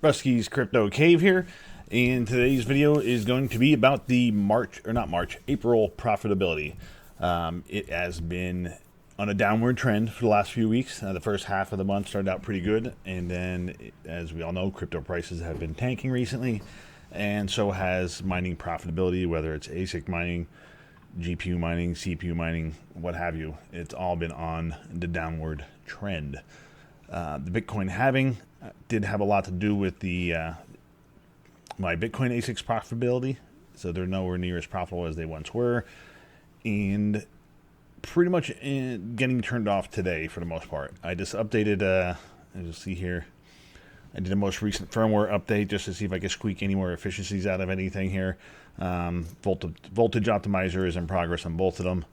Rusty's Crypto Cave here, and today's video is going to be about the April profitability. It has been on a downward trend for the last few weeks. The first half of the month started out pretty good, and then, as we all know, crypto prices have been tanking recently, and so has mining profitability, whether it's ASIC mining, GPU mining, CPU mining, what have you. It's all been on the downward trend. The Bitcoin halving did have a lot to do with the my Bitcoin ASICs profitability, so they're nowhere near as profitable as they once were, and pretty much getting turned off today for the most part. I just updated, as you'll see here, I did a most recent firmware update just to see if I could squeak any more efficiencies out of anything here. Voltage optimizer is in progress on both of them.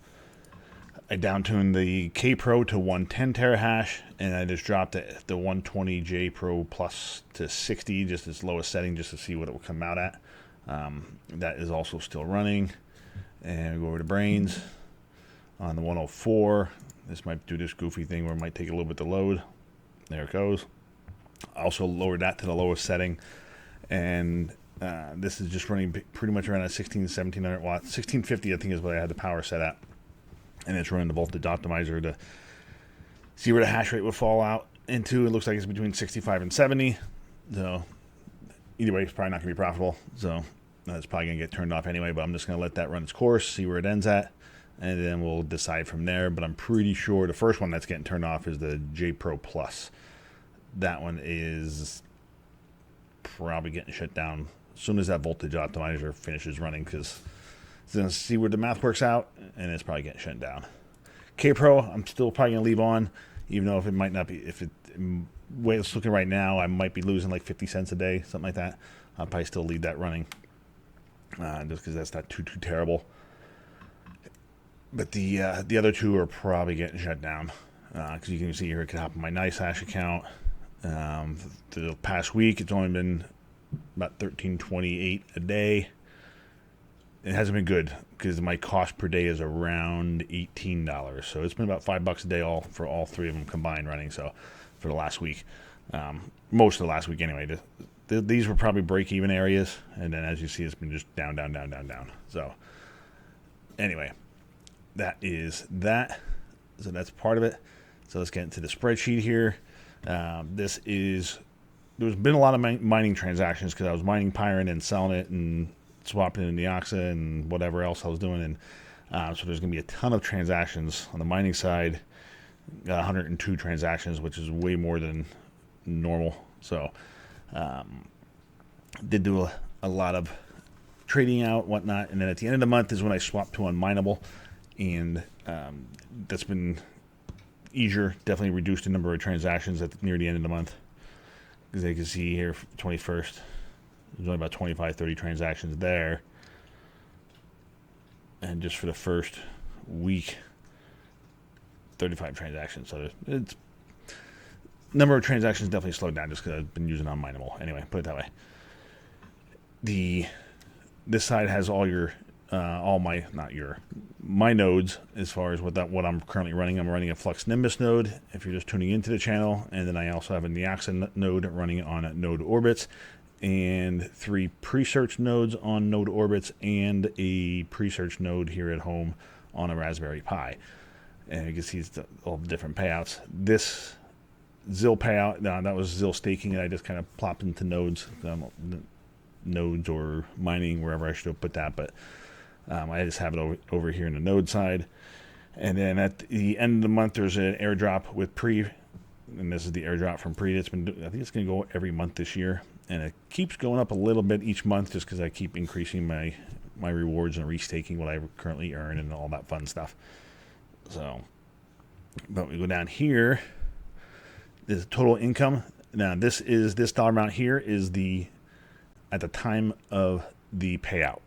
I downtuned the K Pro to 110 terahash, and I just dropped the 120 J Pro Plus to 60, just its lowest setting, just to see what it will come out at. That is also still running. And we go over to brains on the 104. This might do this goofy thing where it might take a little bit to load. There it goes. I also lowered that to the lowest setting, and this is just running pretty much around a 1700 watts. 1650 I think is what I had the power set at. And it's running the voltage optimizer to see where the hash rate would fall out into. It looks like it's between 65 and 70. So either way, it's probably not going to be profitable. So it's probably going to get turned off anyway. But I'm just going to let that run its course, see where it ends at, and then we'll decide from there. But I'm pretty sure the first one that's getting turned off is the J Pro Plus. That one is probably getting shut down as soon as that voltage optimizer finishes running, because it's going to see where the math works out, and it's probably getting shut down. K Pro, I'm still probably going to leave on, even though if it might not be, the way it's looking right now, I might be losing like 50 cents a day, something like that. I'll probably still leave that running, just because that's not too terrible. But the other two are probably getting shut down, because you can see here, it can hop on my NiceHash account. The past week, it's only been about 1328 a day. It hasn't been good because my cost per day is around $18. So it's been about $5 a day for all three of them combined running. So for the last week, most of the last week anyway. These were probably break-even areas, and then as you see, it's been just down. So anyway, that is that. So that's part of it. So let's get into the spreadsheet here. There's been a lot of mining transactions because I was mining Pyron and selling it and swapping it in the Oxa and whatever else I was doing, and so there's going to be a ton of transactions on the mining side. Got 102 transactions, which is way more than normal. So did do a lot of trading out, whatnot, and then at the end of the month is when I swapped to Unmineable, and that's been easier. Definitely reduced the number of transactions near the end of the month, because you can see here, 21st. There's only about 25, 30 transactions there. And just for the first week, 35 transactions. So it's number of transactions definitely slowed down just because I've been using Unmineable. Anyway, put it that way. This side has all your my nodes as far as what I'm currently running. I'm running a Flux Nimbus node if you're just tuning into the channel, and then I also have a Neoxin node running on Node Orbits, and 3 pre-search nodes on Node Orbits, and a pre-search node here at home on a Raspberry Pi. And you can see all the different payouts. This ZIL payout, that was ZIL staking, and I just kind of plopped into nodes, or mining, wherever I should have put that, but I just have it over here in the node side. And then at the end of the month, there's an airdrop with Pre, and this is the airdrop from Pre. I think it's going to go every month this year, and it keeps going up a little bit each month just because I keep increasing my rewards and restaking what I currently earn and all that fun stuff. So, but we go down here. This total income. Now this dollar amount here is at the time of the payout,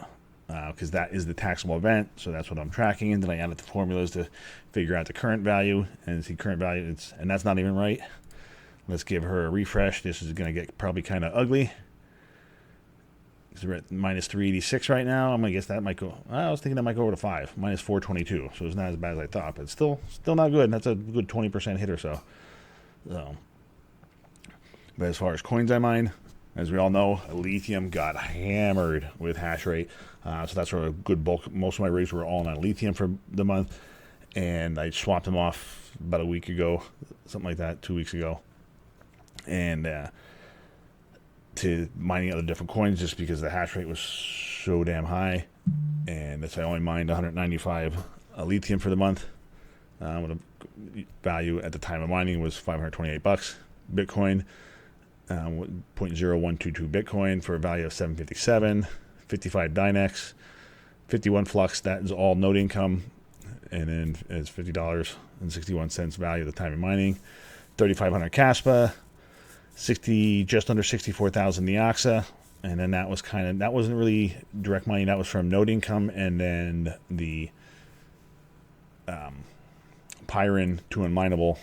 because that is the taxable event. So that's what I'm tracking, and then I added the formulas to figure out the current value, and see current value. And that's not even right. Let's give her a refresh. This is going to get probably kind of ugly. So we're at minus 386 right now. I'm going to guess that might go. I was thinking that might go over to 5, minus 422. So it's not as bad as I thought, but it's still not good. That's a good 20% hit or so. But as far as coins I mine, As we all know, lithium got hammered with hash rate. So that's where a good bulk. Most of my rigs were all on lithium for the month. And I swapped them off about a week ago, something like that, 2 weeks ago. And to mining other different coins just because the hash rate was so damn high. And that's I only mined 195 lithium for the month. With a value at the time of mining was $528 Bitcoin. 0.0122 Bitcoin for a value of 757, 55 Dynex, 51 Flux. That is all node income, and then it's $50.61 value at the time of mining. 3,500 Caspa, just under 64,000 Neoxa, and then that wasn't really direct mining. That was from node income, and then the Pyron to Unmineable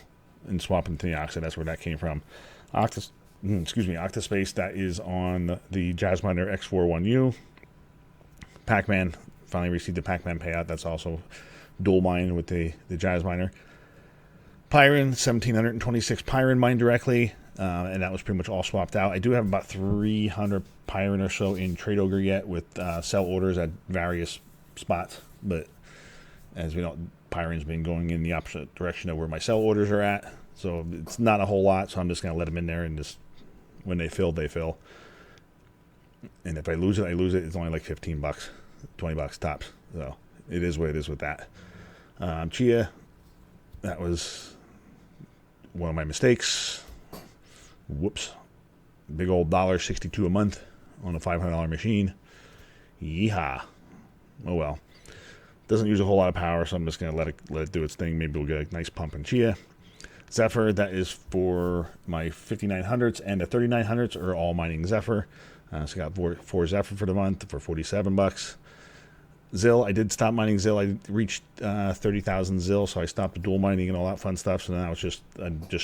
and swapping to Neoxa. That's where that came from. Octaspace, that is on the Jazzminer X41U. Pac-Man, finally received the Pac-Man payout. That's also dual mined with the Jazzminer. Pyron, 1,726 Pyron mined directly, and that was pretty much all swapped out. I do have about 300 Pyron or so in trade ogre yet with sell orders at various spots, but as we know, Pyron's been going in the opposite direction of where my sell orders are at, so it's not a whole lot, so I'm just going to let them in there and just when they fill, they fill. And if I lose it, I lose it. It's only like $15, $20 tops. So it is what it is with that. Chia, that was one of my mistakes. Whoops. Big old $1.62 a month on a $500 machine. Yeehaw. Oh well. Doesn't use a whole lot of power, so I'm just going to let it do its thing. Maybe we'll get a nice pump in Chia. Zephyr, that is for my 5900s, and the 3900s are all mining Zephyr. So I got four Zephyr for the month for $47. Zill, I did stop mining Zill. I reached 30,000 Zill, so I stopped the dual mining and all that fun stuff. So now it's just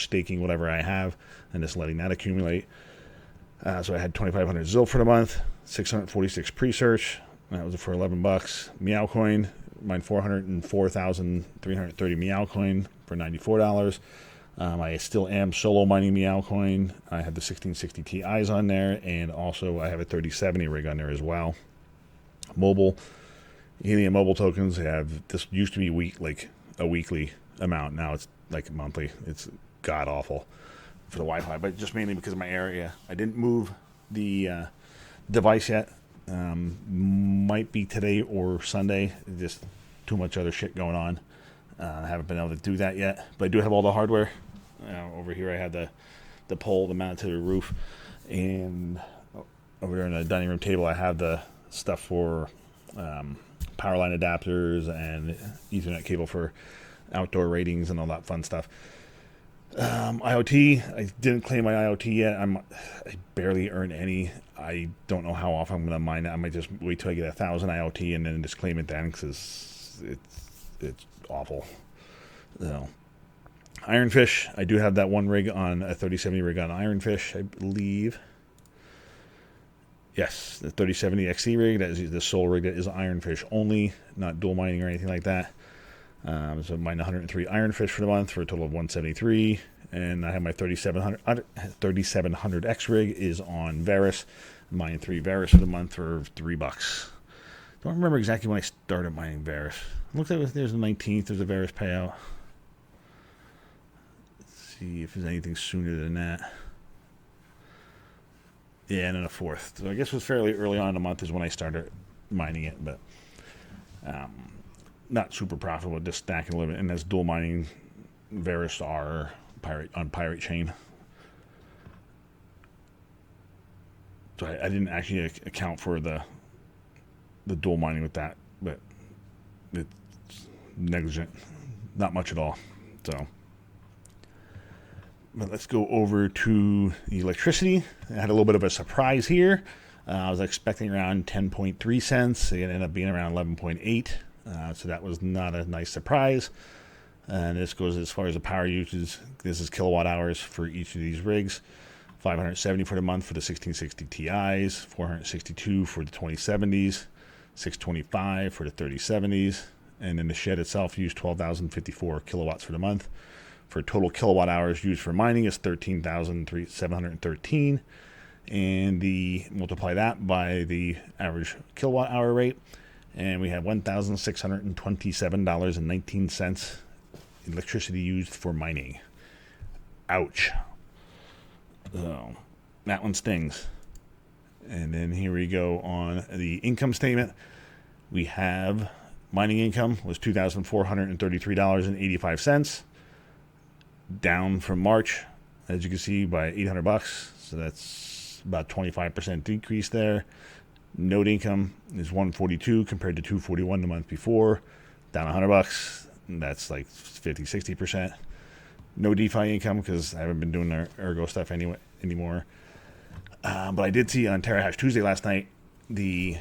staking whatever I have and just letting that accumulate. So I had 2,500 Zill for the month, 646 pre-search. That was for $11. Meowcoin, mined 404,330 Meowcoin for $94. I still am solo mining Meowcoin. I have the 1660 Ti's on there, and also I have a 3070 rig on there as well. Mobile, Helium mobile tokens have, this used to be a weekly amount. Now it's like monthly. It's god awful for the Wi-Fi, but just mainly because of my area. I didn't move the device yet. Might be today or Sunday. Just too much other shit going on. I haven't been able to do that yet, but I do have all the hardware. Over here I had the pole to mount it to the roof, and over there in the dining room table I have the stuff for power line adapters and Ethernet cable for outdoor ratings and all that fun stuff. IoT, I didn't claim my IoT yet. I barely earn any. I don't know how often I'm going to mine it. I might just wait till I get 1,000 IoT and then just claim it then, because it's awful. So, Ironfish, I do have that one rig on a 3070 rig on Ironfish, I believe. Yes, the 3070 XC rig, that is the sole rig that is Ironfish only, not dual mining or anything like that. So mine 103 Ironfish for the month for a total of 173. And I have my 3700X rig is on Varus. Mine 3 Varus for the month for $3. Don't remember exactly when I started mining Varus. It looks like there's the 19th, there's a Varus payout. Let's see if there's anything sooner than that. Yeah, and then a 4th. So I guess it was fairly early on in the month is when I started mining it, but not super profitable, just stacking a little bit. And that's dual mining Varus R on Pirate Chain. So I didn't actually account for the dual mining with that, but it's negligent, not much at all. So, but let's go over to the electricity. I had a little bit of a surprise here. I was expecting around 10.3 cents. It ended up being around 11.8. So that was not a nice surprise. And this goes as far as the power usage. This is kilowatt hours for each of these rigs. 570 for the month for the 1660 Ti's, 462 for the 2070s, 625 for the 3070s, and then the shed itself used 12,054 kilowatts for the month. For total kilowatt hours used for mining is 13,713, and the multiply that by the average kilowatt hour rate, and we have $1,627.19 electricity used for mining. Ouch. So that one stings. And then here we go on the income statement. We have mining income was $2,433.85, down from March, as you can see, by $800. So that's about 25% decrease there. Node income is $142 compared to $241 the month before, down $100. That's like 50-60%. No DeFi income because I haven't been doing the Ergo stuff anymore. But I did see on TerraHash Tuesday last night the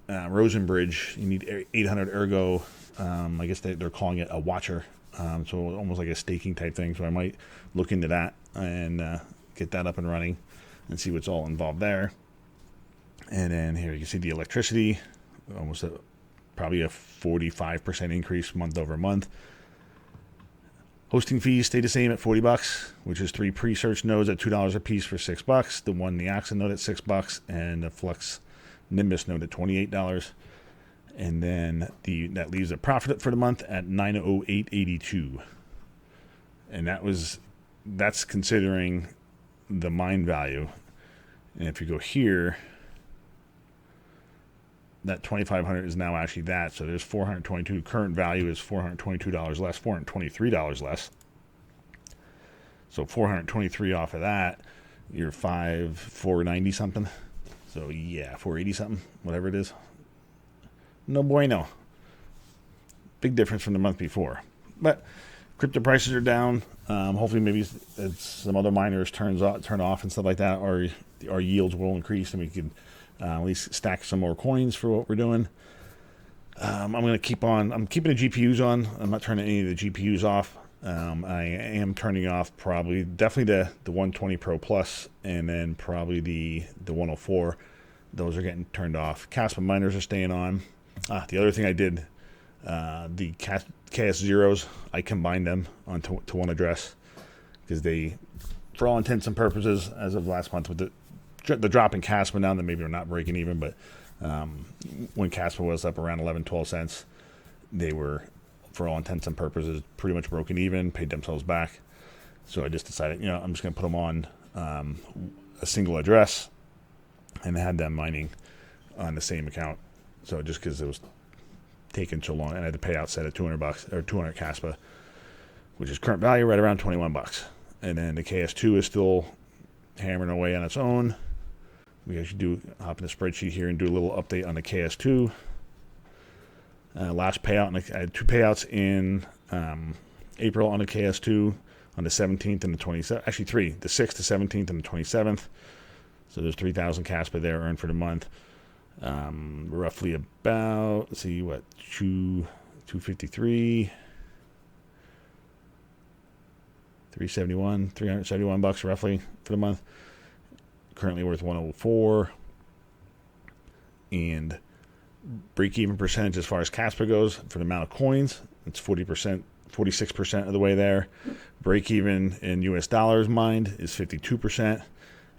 Rosen Bridge. You need 800 Ergo. I guess they're calling it a watcher, so almost like a staking type thing. So I might look into that and get that up and running and see what's all involved there. And then here you can see the electricity, almost probably a 45% increase month over month. Hosting fees stay the same at $40, which is 3 pre-search nodes at $2 a piece for $6. The one Neoxin node at $6, and the Flux Nimbus node at $28. And then that leaves a profit for the month at $908.82. And that's considering the mine value. And if you go here, that $2,500 is now actually that. So there's $422. Current value is $422 less, $423 less. So $423 off of that, you're $490 something. So yeah, $480 something, whatever it is. No bueno. Big difference from the month before. But crypto prices are down. Hopefully, maybe as some other miners turn off and stuff like that, our yields will increase, and we can at least stack some more coins for what we're doing. I'm going to keep on. I'm keeping the GPUs on. I'm not turning any of the GPUs off. I am turning off definitely the 120 Pro Plus, and then probably the 104. Those are getting turned off. Caspa miners are staying on. The other thing I did, the KS zeros, I combined them onto one address because they, for all intents and purposes, as of last month with the drop in Caspa, now that maybe they're not breaking even, but when Caspa was up around 11-12 cents, they were, for all intents and purposes, pretty much broken even, paid themselves back. So I just decided, I'm just going to put them on a single address and had them mining on the same account. So just because it was taking so long, and I had the payout set at $200 or 200 Caspa, which is current value right around $21. And then the KS2 is still hammering away on its own. We actually hop in the spreadsheet here and do a little update on the KS2. Last payout, I had 2 payouts in April on the KS2 on the 17th and the 27th. Actually 3, the 6th, the 17th, and the 27th. So there's 3,000 Caspa there earned for the month. Roughly about, let's see, 253, 371 bucks roughly for the month. Currently worth 104. And break-even percentage as far as Caspa goes for the amount of coins, it's 40%, 46% of the way there. Break-even in US dollars mined is 52%.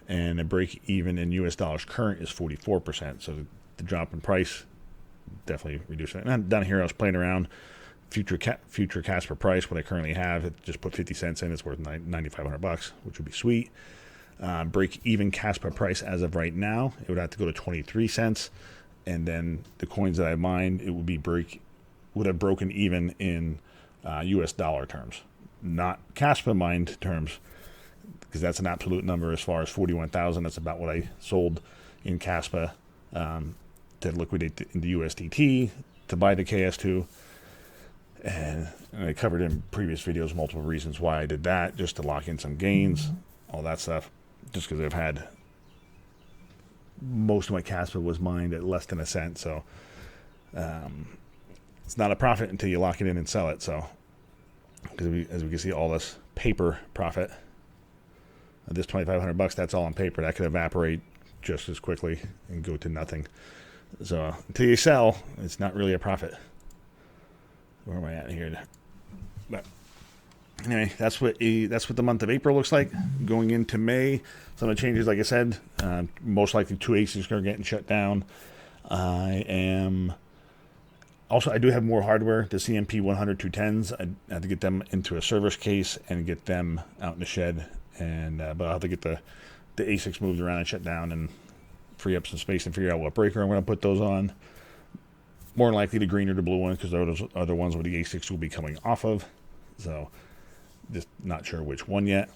And the break-even in US dollars current is 44%. So the drop in price definitely reduced it. And down here, I was playing around future Caspa price. What I currently have, it just put 50 cents in. It's worth $9,500, which would be sweet. Break-even Caspa price as of right now, it would have to go to 23 cents. And then the coins that I mined, it would have broken even in US dollar terms, not Caspa mined terms, because that's an absolute number as far as 41,000. That's about what I sold in Caspa to liquidate into USDT to buy the KS2. And I covered in previous videos multiple reasons why I did that, just to lock in some gains, all that stuff, just because I've had most of my Caspa was mined at less than a cent. So it's not a profit until you lock it in and sell it. So because as we can see, all this paper profit, this $2,500, that's all on paper. That could evaporate just as quickly and go to nothing. So until you sell, it's not really a profit. Where am I at here? But Anyway, that's what the month of April looks like. Going into May, some of the changes, like I said, most likely 2 ASICs are getting shut down. I do have more hardware. The CMP 100 210s, I have to get them into a service case and get them out in the shed. And but I'll have to get the ASICs moved around and shut down and free up some space and figure out what breaker I'm going to put those on. More than likely the green or the blue one, because those are the ones where the ASICs will be coming off of. So just not sure which one yet.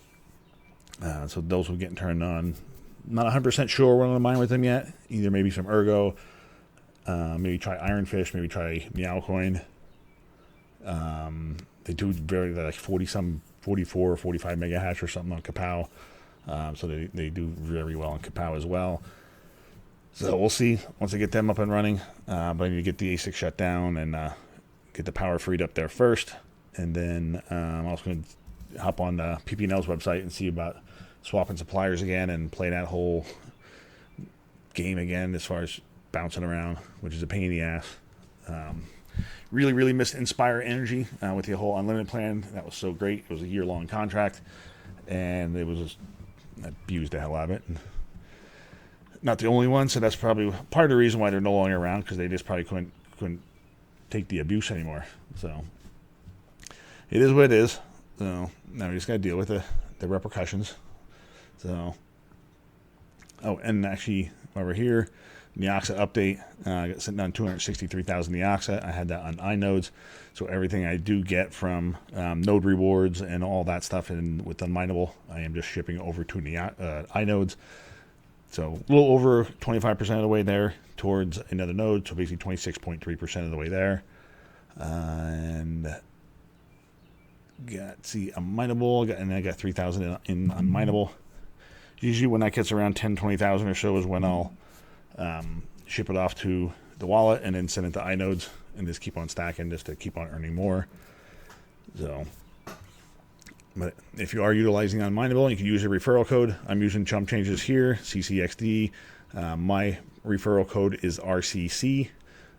So those will get turned on. Not 100% sure what I'm going to mine with them yet. Either maybe some Ergo, maybe try Ironfish, maybe try Meowcoin. They do very like 44 or 45 mega hash or something on Kapow. So they do very well on Kapow as well. So we'll see once I get them up and running. But I need to get the ASIC shut down and get the power freed up there first. And then I'm also going to hop on the PP&L's website and see about swapping suppliers again and play that whole game again as far as bouncing around, which is a pain in the ass. Really missed Inspire Energy with the whole unlimited plan. That was so great. It was a year-long contract, and it was just abused the hell out of it. And not the only one, so that's probably part of the reason why they're no longer around, because they just probably couldn't take the abuse anymore. So it is what it is. So now we just got to deal with the repercussions. So, oh, and actually, while we're here, Neoxa update. I got sitting on 263,000 Neoxa. I had that on iNodes. So everything I do get from node rewards and all that stuff with Unmineable, I am just shipping over to iNodes. So a little over 25% of the way there towards another node. So basically 26.3% of the way there. And Unmineable. And then I got 3,000 in Unmineable. Usually when that gets around 10, 20,000 or so is when I'll ship it off to the wallet and then send it to iNodes and just keep on stacking just to keep on earning more. So, but if you are utilizing Unmineable, you can use a referral code. I'm using Chump Changes here, CCXD. My referral code is RCC.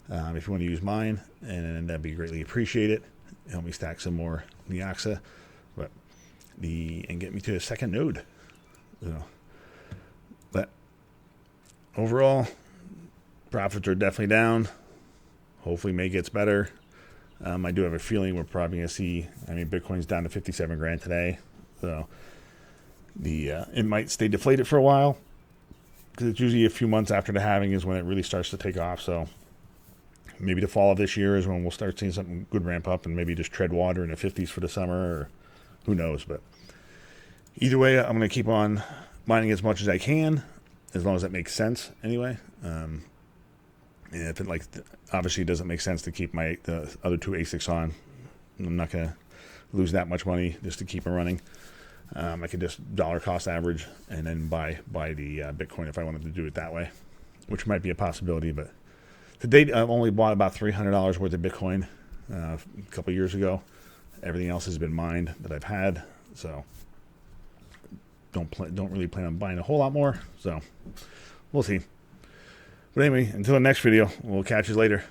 If you want to use mine, and that'd be greatly appreciated. Help me stack some more Neoxa, and get me to a second node. So, but overall, profits are definitely down. Hopefully May gets better. I do have a feeling we're probably going to see, Bitcoin's down to 57 grand today. So it might stay deflated for a while, because it's usually a few months after the halving is when it really starts to take off. So maybe the fall of this year is when we'll start seeing something good ramp up and maybe just tread water in the 50s for the summer, or who knows. But either way, I'm going to keep on mining as much as I can, as long as that makes sense anyway. And if it obviously it doesn't make sense to keep the other two ASICs on, I'm not going to lose that much money just to keep them running. I could just dollar cost average and then buy the Bitcoin if I wanted to do it that way, which might be a possibility. But to date, I've only bought about $300 worth of Bitcoin a couple years ago. Everything else has been mined that I've had, so don't really plan on buying a whole lot more. So we'll see. But anyway, until the next video, we'll catch you later.